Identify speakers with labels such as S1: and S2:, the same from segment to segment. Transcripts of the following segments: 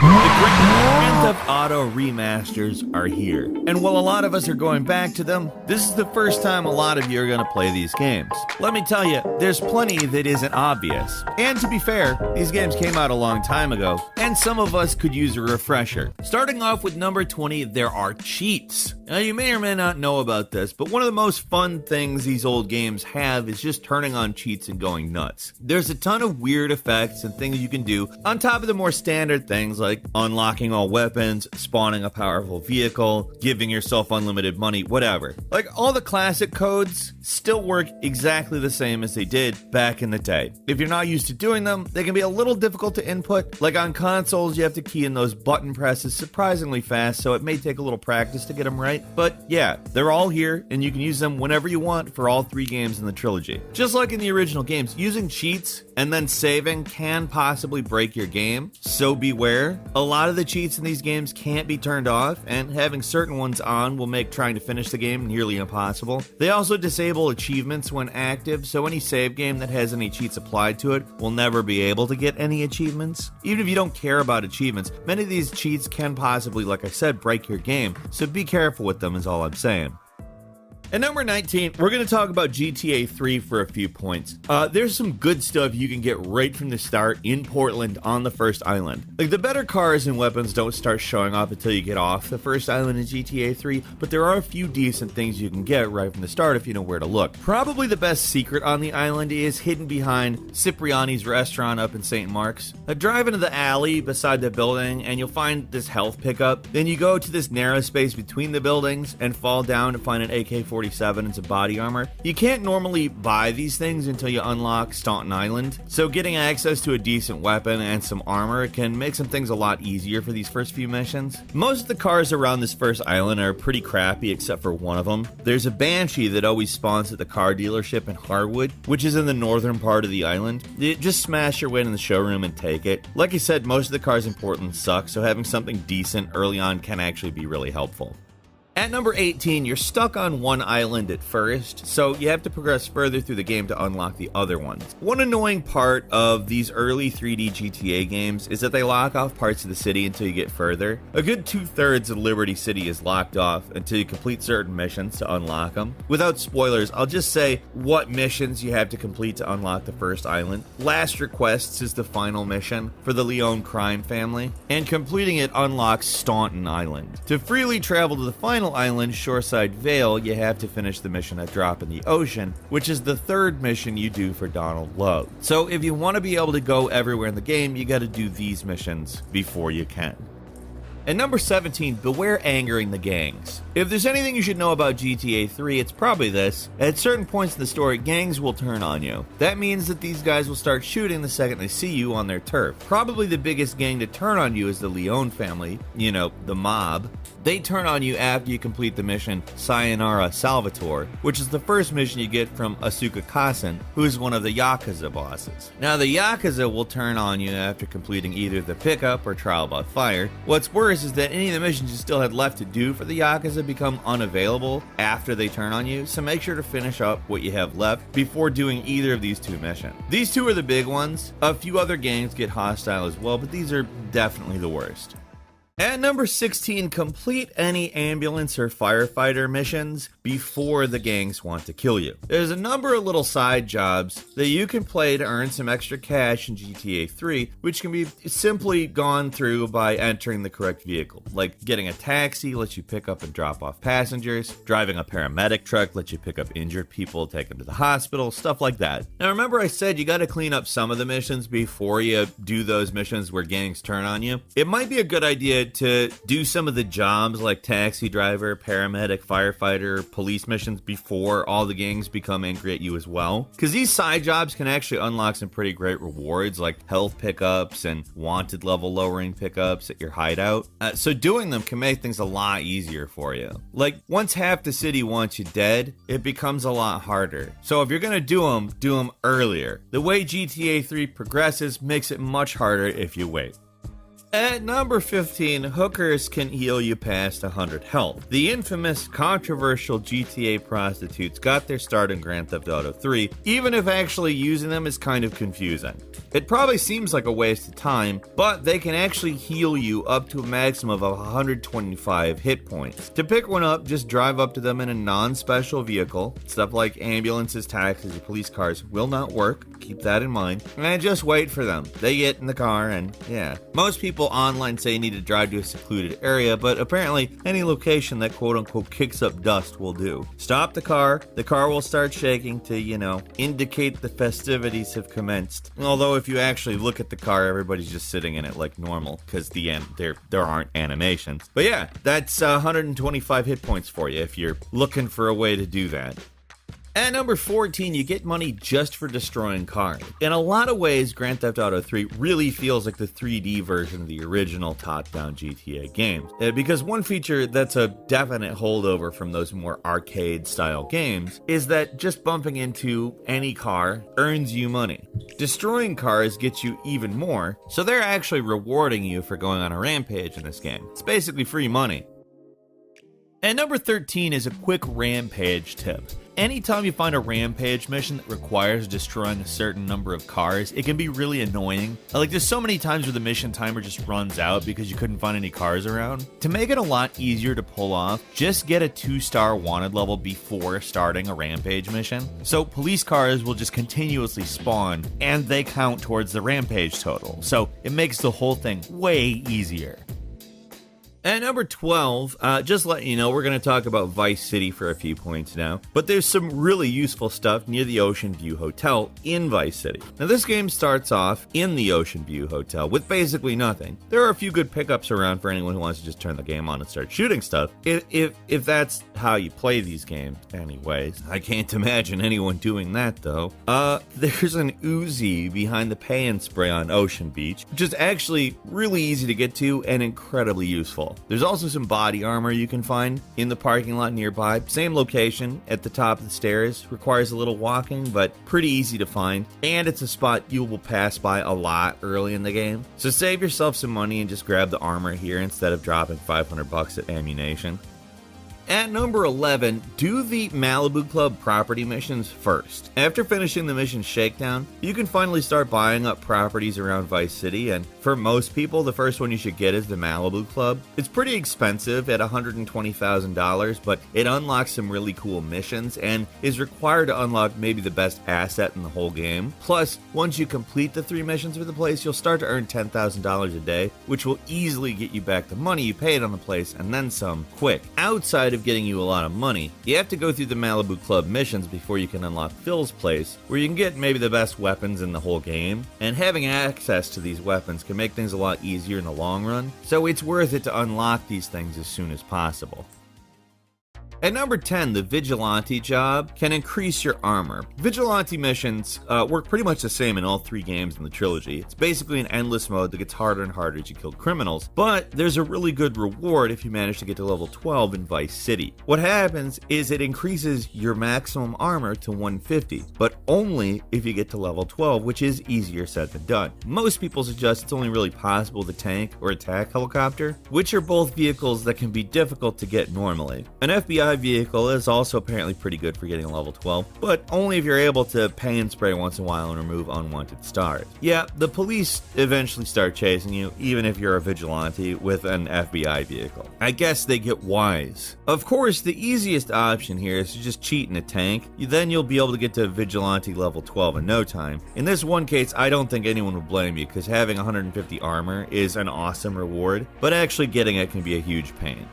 S1: The great Grand Theft Auto remasters are here, and while a lot of us are going back to them, this is the first time a lot of you are going to play these games. Let me tell you, there's plenty that isn't obvious. And to be fair, these games came out a long time ago, and some of us could use a refresher. Starting off with number 20, there are cheats. Now you may or may not know about this, but one of the most fun things these old games have is just turning on cheats and going nuts. There's a ton of weird effects and things you can do on top of the more standard things like unlocking all weapons, spawning a powerful vehicle, giving yourself unlimited money, whatever. Like all the classic codes still work exactly the same as they did back in the day. If you're not used to doing them, they can be a little difficult to input. Like on consoles, you have to key in those button presses surprisingly fast, so it may take a little practice to get them right. But yeah, they're all here, and you can use them whenever you want for all 3 games in the trilogy. Just like in the original games, using cheats and then saving can possibly break your game, so beware. A lot of the cheats in these games can't be turned off, and having certain ones on will make trying to finish the game nearly impossible. They also disable achievements when active, so any save game that has any cheats applied to it will never be able to get any achievements. Even if you don't care about achievements, many of these cheats can possibly, like I said, break your game, so be careful with them is all I'm saying. At number 19, we're going to talk about GTA 3 for a few points. There's some good stuff you can get right from the start in Portland on the first island. Like the better cars and weapons don't start showing off until you get off the first island in GTA 3, but there are a few decent things you can get right from the start if you know where to look. Probably the best secret on the island is hidden behind Cipriani's restaurant up in St. Mark's. Drive into the alley beside the building and you'll find this health pickup. Then you go to this narrow space between the buildings and fall down to find an AK-47 and some body armor. You can't normally buy these things until you unlock Staunton Island, so getting access to a decent weapon and some armor can make some things a lot easier for these first few missions. Most of the cars around this first island are pretty crappy except for one of them. There's a Banshee that always spawns at the car dealership in Harwood, which is in the northern part of the island. You just smash your way in the showroom and take it. Like I said, most of the cars in Portland suck, so having something decent early on can actually be really helpful. At number 18, you're stuck on one island at first, so you have to progress further through the game to unlock the other ones. One annoying part of these early 3D GTA games is that they lock off parts of the city until you get further. A good 2/3 of Liberty City is locked off until you complete certain missions to unlock them. Without spoilers, I'll just say what missions you have to complete to unlock the first island. Last Requests is the final mission for the Leone crime family, and completing it unlocks Staunton Island. To freely travel to the final island, Shoreside Vale, you have to finish the mission at Drop in the Ocean, which is the 3rd mission you do for Donald Lowe. So if you want to be able to go everywhere in the game, you got to do these missions before you can. At number 17, beware angering the gangs. If there's anything you should know about GTA 3, it's probably this. At certain points in the story, gangs will turn on you. That means that these guys will start shooting the second they see you on their turf. Probably the biggest gang to turn on you is the Leone family, the mob. They turn on you after you complete the mission Sayonara Salvatore, which is the first mission you get from Asuka Kasen, who is one of the Yakuza bosses. Now the Yakuza will turn on you after completing either the pickup or trial by fire. What's worse is that any of the missions you still had left to do for the Yakuza become unavailable after they turn on you, so make sure to finish up what you have left before doing either of these 2 missions. These 2 are the big ones. A few other gangs get hostile as well, but these are definitely the worst. At number 16, complete any ambulance or firefighter missions before the gangs want to kill you. There's a number of little side jobs that you can play to earn some extra cash in GTA 3, which can be simply gone through by entering the correct vehicle. Like getting a taxi lets you pick up and drop off passengers, driving a paramedic truck lets you pick up injured people, take them to the hospital, stuff like that. Now remember I said you gotta clean up some of the missions before you do those missions where gangs turn on you. It might be a good idea to do some of the jobs like taxi driver, paramedic, firefighter, police missions before all the gangs become angry at you as well. Because these side jobs can actually unlock some pretty great rewards like health pickups and wanted level lowering pickups at your hideout. So doing them can make things a lot easier for you. Like once half the city wants you dead, it becomes a lot harder. So if you're gonna do them earlier. The way GTA 3 progresses makes it much harder if you wait. At number 15, hookers can heal you past 100 health. The infamous, controversial GTA prostitutes got their start in Grand Theft Auto 3, even if actually using them is kind of confusing. It probably seems like a waste of time, but they can actually heal you up to a maximum of 125 hit points. To pick one up, just drive up to them in a non-special vehicle. Stuff like ambulances, taxis, or police cars will not work. Keep that in mind. And just wait for them. They get in the car and yeah. Most people online say you need to drive to a secluded area, but apparently any location that quote-unquote kicks up dust will do. Stop the car will start shaking to, indicate the festivities have commenced. Although if you actually look at the car, everybody's just sitting in it like normal, because there aren't animations. But yeah, that's 125 hit points for you if you're looking for a way to do that. At number 14, you get money just for destroying cars. In a lot of ways, Grand Theft Auto 3 really feels like the 3D version of the original top-down GTA games. Because one feature that's a definite holdover from those more arcade-style games is that just bumping into any car earns you money. Destroying cars gets you even more, so they're actually rewarding you for going on a rampage in this game. It's basically free money. And number 13 is a quick rampage tip. Anytime you find a rampage mission that requires destroying a certain number of cars, it can be really annoying. Like, there's so many times where the mission timer just runs out because you couldn't find any cars around. To make it a lot easier to pull off, just get a 2-star wanted level before starting a rampage mission. So police cars will just continuously spawn, and they count towards the rampage total. So it makes the whole thing way easier. At number 12, just letting you know, we're going to talk about Vice City for a few points now, but there's some really useful stuff near the Ocean View Hotel in Vice City. Now, this game starts off in the Ocean View Hotel with basically nothing. There are a few good pickups around for anyone who wants to just turn the game on and start shooting stuff, if that's how you play these games anyways. I can't imagine anyone doing that, though. There's an Uzi behind the pay and spray on Ocean Beach, which is actually really easy to get to and incredibly useful. There's also some body armor you can find in the parking lot nearby. Same location at the top of the stairs. Requires a little walking, but pretty easy to find. And it's a spot you will pass by a lot early in the game. So save yourself some money and just grab the armor here instead of dropping $500 at ammunition. At number 11, do the Malibu Club property missions first. After finishing the mission shakedown, you can finally start buying up properties around Vice City, and for most people, the first one you should get is the Malibu Club. It's pretty expensive at $120,000, but it unlocks some really cool missions and is required to unlock maybe the best asset in the whole game. Plus, once you complete the 3 missions for the place, you'll start to earn $10,000 a day, which will easily get you back the money you paid on the place and then some quick. Outside of getting you a lot of money, you have to go through the Malibu Club missions before you can unlock Phil's place, where you can get maybe the best weapons in the whole game, and having access to these weapons can make things a lot easier in the long run, so it's worth it to unlock these things as soon as possible. At number 10, the Vigilante job can increase your armor. Vigilante missions work pretty much the same in all 3 games in the trilogy. It's basically an endless mode that gets harder and harder as you kill criminals, but there's a really good reward if you manage to get to level 12 in Vice City. What happens is it increases your maximum armor to 150, but only if you get to level 12, which is easier said than done. Most people suggest it's only really possible with a tank or attack helicopter, which are both vehicles that can be difficult to get normally. An FBI vehicle is also apparently pretty good for getting a level 12, but only if you're able to pay and spray once in a while and remove unwanted stars. Yeah, the police eventually start chasing you, even if you're a vigilante with an FBI vehicle. I guess they get wise. Of course, the easiest option here is to just cheat in a tank. Then you'll be able to get to vigilante level 12 in no time. In this one case, I don't think anyone would blame you, because having 150 armor is an awesome reward, but actually getting it can be a huge pain.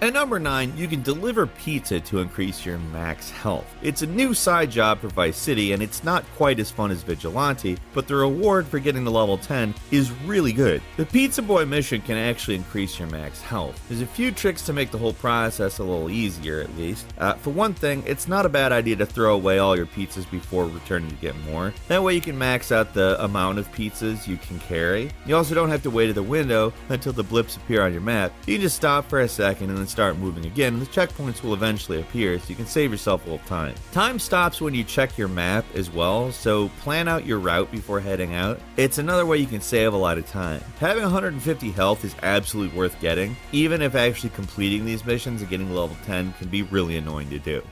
S1: At number 9, you can deliver pizza to increase your max health. It's a new side job for Vice City, and it's not quite as fun as Vigilante, but the reward for getting to level 10 is really good. The Pizza Boy mission can actually increase your max health. There's a few tricks to make the whole process a little easier, at least. For one thing, it's not a bad idea to throw away all your pizzas before returning to get more. That way you can max out the amount of pizzas you can carry. You also don't have to wait at the window until the blips appear on your map. You can just stop for a second and then start moving again, the checkpoints will eventually appear, so you can save yourself a little time. Time stops when you check your map as well, so plan out your route before heading out. It's another way you can save a lot of time. Having 150 health is absolutely worth getting, even if actually completing these missions and getting level 10 can be really annoying to do.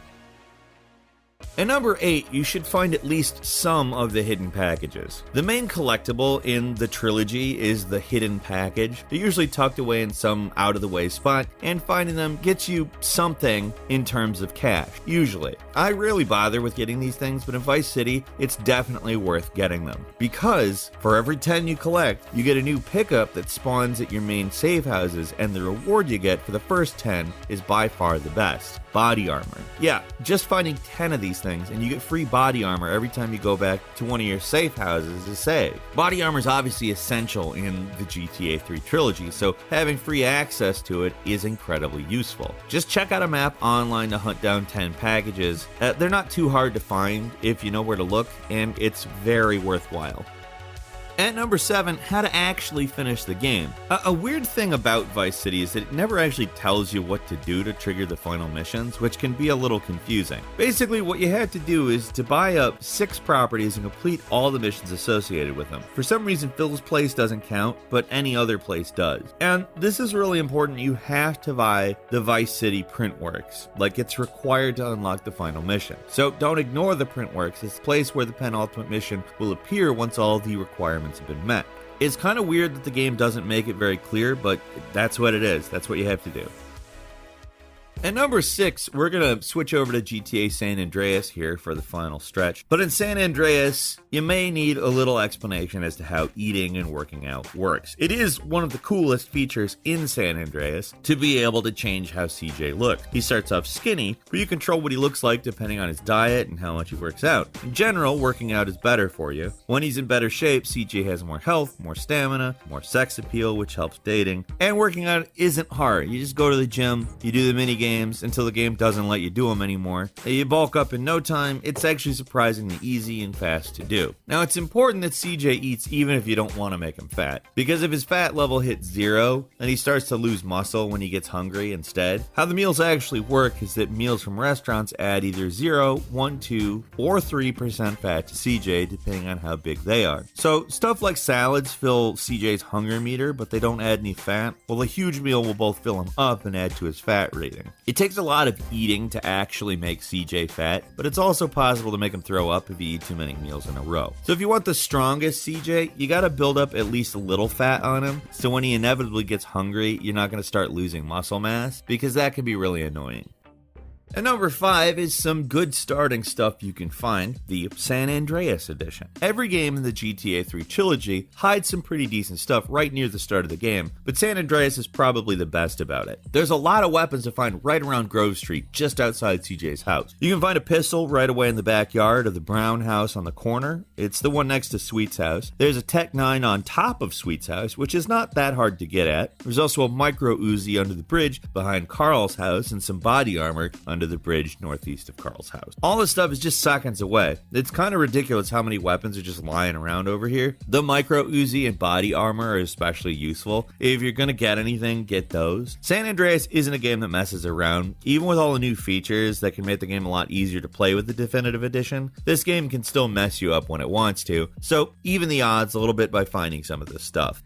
S1: At number 8, you should find at least some of the hidden packages. The main collectible in the trilogy is the hidden package. They're usually tucked away in some out-of-the-way spot, and finding them gets you something in terms of cash, usually. I rarely bother with getting these things, but in Vice City, it's definitely worth getting them. Because for every 10 you collect, you get a new pickup that spawns at your main save houses, and the reward you get for the first 10 is by far the best. Body armor. Yeah, just finding 10 of these things and you get free body armor every time you go back to one of your safe houses to save. Body armor is obviously essential in the GTA 3 trilogy, so having free access to it is incredibly useful. Just check out a map online to hunt down 10 packages. They're not too hard to find if you know where to look, and it's very worthwhile. At number 7, how to actually finish the game. A weird thing about Vice City is that it never actually tells you what to do to trigger the final missions, which can be a little confusing. Basically, what you have to do is to buy up 6 properties and complete all the missions associated with them. For some reason, Phil's place doesn't count, but any other place does. And this is really important. You have to buy the Vice City Printworks. Like, it's required to unlock the final mission. So don't ignore the Printworks. It's the place where the penultimate mission will appear once all the requirements have been met. It's kind of weird that the game doesn't make it very clear, but that's what it is. That's what you have to do. At number 6, we're going to switch over to GTA San Andreas here for the final stretch. But in San Andreas, you may need a little explanation as to how eating and working out works. It is one of the coolest features in San Andreas to be able to change how CJ looks. He starts off skinny, but you control what he looks like depending on his diet and how much he works out. In general, working out is better for you. When he's in better shape, CJ has more health, more stamina, more sex appeal, which helps dating. And working out isn't hard. You just go to the gym, you do the mini games until the game doesn't let you do them anymore. You bulk up in no time. It's actually surprisingly easy and fast to do. Now, it's important that CJ eats even if you don't want to make him fat, because if his fat level hits 0, then he starts to lose muscle when he gets hungry instead. How the meals actually work is that meals from restaurants add either 0, 1, 2, or 3% fat to CJ depending on how big they are. So stuff like salads fill CJ's hunger meter, but they don't add any fat. Well, a huge meal will both fill him up and add to his fat rating. It takes a lot of eating to actually make CJ fat, but it's also possible to make him throw up if you eat too many meals in a row. So if you want the strongest CJ, you gotta build up at least a little fat on him, so when he inevitably gets hungry, you're not gonna start losing muscle mass, because that can be really annoying. And number 5 is some good starting stuff you can find, the San Andreas edition. Every game in the GTA 3 trilogy hides some pretty decent stuff right near the start of the game, but San Andreas is probably the best about it. There's a lot of weapons to find right around Grove Street, just outside CJ's house. You can find a pistol right away in the backyard of the Brown house on the corner. It's the one next to Sweet's house. There's a Tech 9 on top of Sweet's house, which is not that hard to get at. There's also a micro Uzi under the bridge behind Carl's house and some body armor under the bridge northeast of Carl's house. All this stuff is just seconds away. It's kind of ridiculous how many weapons are just lying around over here. The micro Uzi and body armor are especially useful. If you're gonna get anything, get those. San Andreas isn't a game that messes around. Even with all the new features that can make the game a lot easier to play with the definitive edition, this game can still mess you up when it wants to, so even the odds a little bit by finding some of this stuff.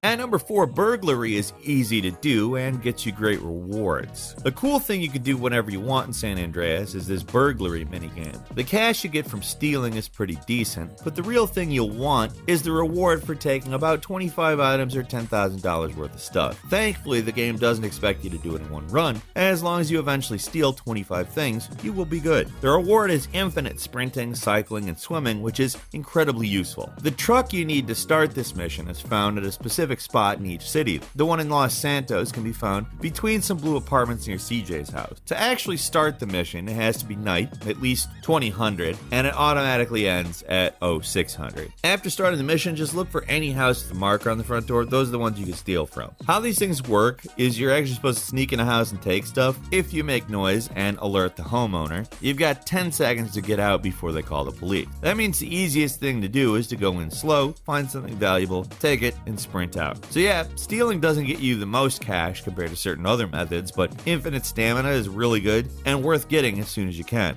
S1: At number 4, burglary is easy to do and gets you great rewards. The cool thing you can do whenever you want in San Andreas is this burglary minigame. The cash you get from stealing is pretty decent, but the real thing you'll want is the reward for taking about 25 items or $10,000 worth of stuff. Thankfully, the game doesn't expect you to do it in one run, and as long as you eventually steal 25 things, you will be good. The reward is infinite sprinting, cycling, and swimming, which is incredibly useful. The truck you need to start this mission is found at a specific spot in each city. The one in Los Santos can be found between some blue apartments near CJ's house. To actually start the mission, it has to be night, at least 2000, and it automatically ends at 0600. After starting the mission, just look for any house with a marker on the front door. Those are the ones you can steal from. How these things work is you're actually supposed to sneak in a house and take stuff. If you make noise and alert the homeowner, you've got 10 seconds to get out before they call the police. That means the easiest thing to do is to go in slow, find something valuable, take it, and sprint out. out. So yeah, stealing doesn't get you the most cash compared to certain other methods, but infinite stamina is really good and worth getting as soon as you can.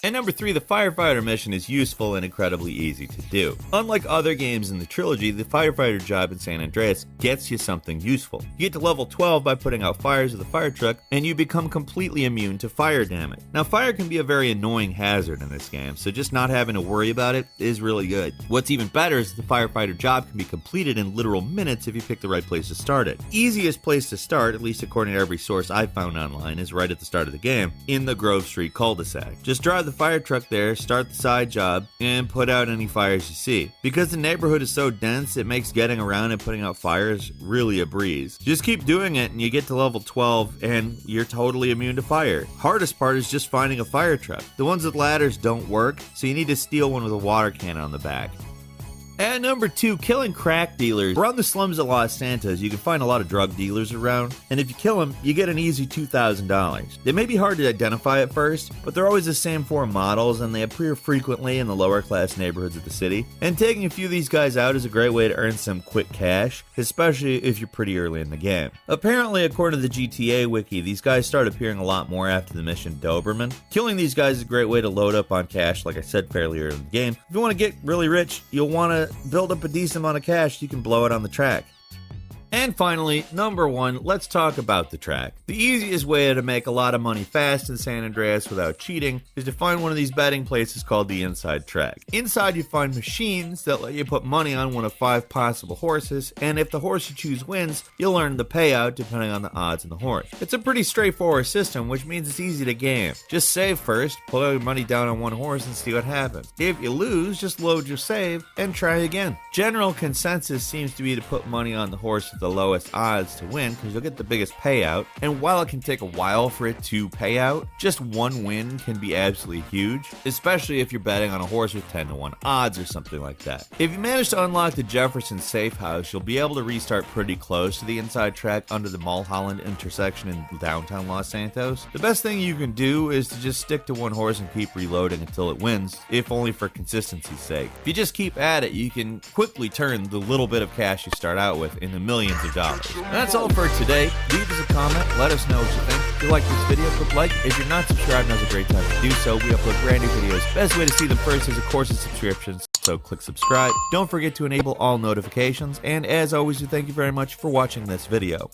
S1: And number 3, the firefighter mission is useful and incredibly easy to do. Unlike other games in the trilogy, the firefighter job in San Andreas gets you something useful. You get to level 12 by putting out fires with a fire truck, and you become completely immune to fire damage. Now, fire can be a very annoying hazard in this game, so just not having to worry about it is really good. What's even better is the firefighter job can be completed in literal minutes if you pick the right place to start it. Easiest place to start, at least according to every source I've found online, is right at the start of the game, in the Grove Street cul-de-sac. Just drive the fire truck there, start the side job, and put out any fires you see. Because the neighborhood is so dense, it makes getting around and putting out fires really a breeze. Just keep doing it and you get to level 12 and you're totally immune to fire. Hardest part is just finding a fire truck. The ones with ladders don't work, so you need to steal one with a water cannon on the back. At number 2, killing crack dealers. Around the slums of Los Santos, you can find a lot of drug dealers around, and if you kill them, you get an easy $2,000. They may be hard to identify at first, but they're always the same 4 models, and they appear frequently in the lower class neighborhoods of the city. And taking a few of these guys out is a great way to earn some quick cash, especially if you're pretty early in the game. Apparently, according to the GTA wiki, these guys start appearing a lot more after the mission Doberman. Killing these guys is a great way to load up on cash, like I said fairly early in the game. If you want to get really rich, you'll want to build up a decent amount of cash, you can blow it on the track. And finally, number 1, let's talk about the track. The easiest way to make a lot of money fast in San Andreas without cheating is to find one of these betting places called the Inside Track. Inside you find machines that let you put money on one of 5 possible horses, and if the horse you choose wins, you'll earn the payout depending on the odds on the horse. It's a pretty straightforward system, which means it's easy to game. Just save first, put all your money down on one horse and see what happens. If you lose, just load your save and try again. General consensus seems to be to put money on the horse with the lowest odds to win because you'll get the biggest payout, and while it can take a while for it to pay out, just one win can be absolutely huge, especially if you're betting on a horse with 10-to-1 odds or something like that. If you manage to unlock the Jefferson safe house, you'll be able to restart pretty close to the Inside Track under the Mulholland intersection in downtown Los Santos. The best thing you can do is to just stick to one horse and keep reloading until it wins, if only for consistency's sake. If you just keep at it, you can quickly turn the little bit of cash you start out with into millions of dollars. And that's all for today. Leave us a comment, let us know what you think. If you like this video, click like. If you're not subscribed, now's a great time to do so. We upload brand new videos. Best way to see them first is of course subscriptions, so click subscribe. Don't forget to enable all notifications, and as always, we thank you very much for watching this video.